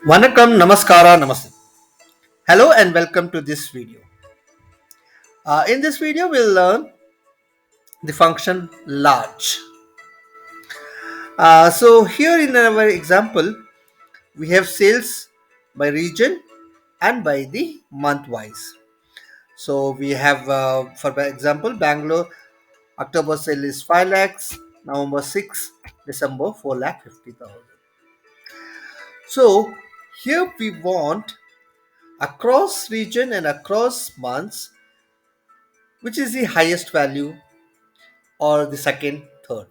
Vanakkam, Namaskara, Namaste. Hello and welcome to this video. In this video, we'll learn the function large. So here in our example, we have sales by region and by the month wise. So we have, for example, Bangalore, October sale is 5 lakhs, November 6, December 4 lakh 50,000. So here we want across region and across months, which is the highest value or the second, third.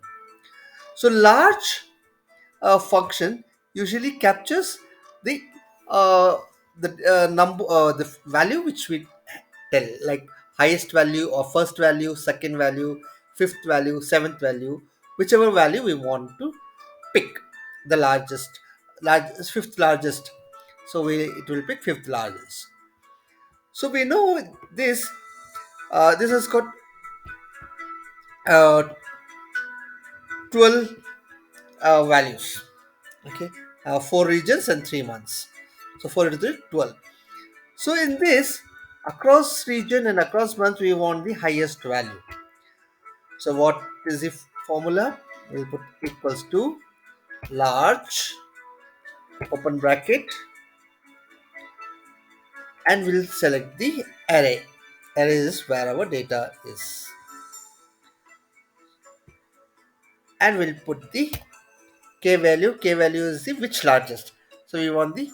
So large function usually captures the uh, the value which we tell, like highest value or first value, second value, fifth value, seventh value, whichever value we want to pick, the largest, fifth largest. So it will pick fifth largest. So we know this. This has got uh, 12 values. Okay, four regions and 3 months. So 4 into 3, 12. So in this, across region and across month, we want the highest value. So what is the formula? We'll put equals to large, open bracket, and we'll select the array. Array is where our data is. And we'll put the k value. K value is the which largest. So we want the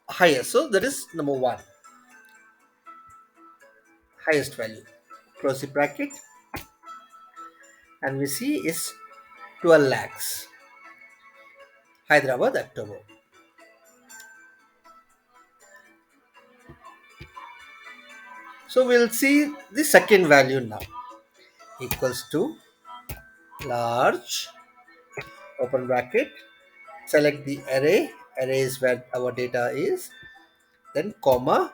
highest. So that is number one, highest value. Close the bracket, and we see is 12 lakhs. Hyderabad, October. So we'll see the second value now, equals to large, open bracket, select the array. Array is where our data is. Then comma,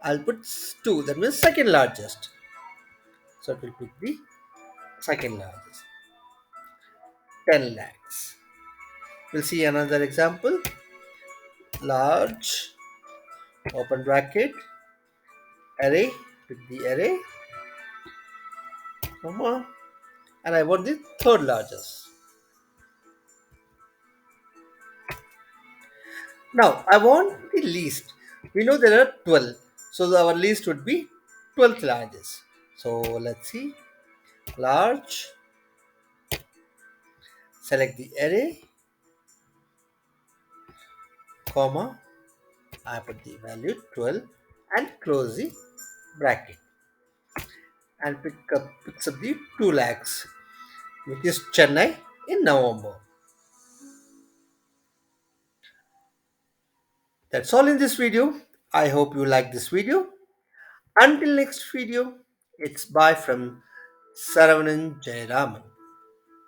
I'll put 2, that means second largest. So it will pick the second largest, 10 lakhs. We'll see another example. Large, open bracket, array, pick the array, comma, and I want the third largest. Now I want the least. We know there are 12, so our least would be 12th largest. So let's see. Large, select the array, comma, I put the value 12 and close the bracket, and picks up the 2 lakhs, which is Chennai in November. That's all in this video. I hope you like this video. Until next video, it's bye from Saravanan Jayaraman.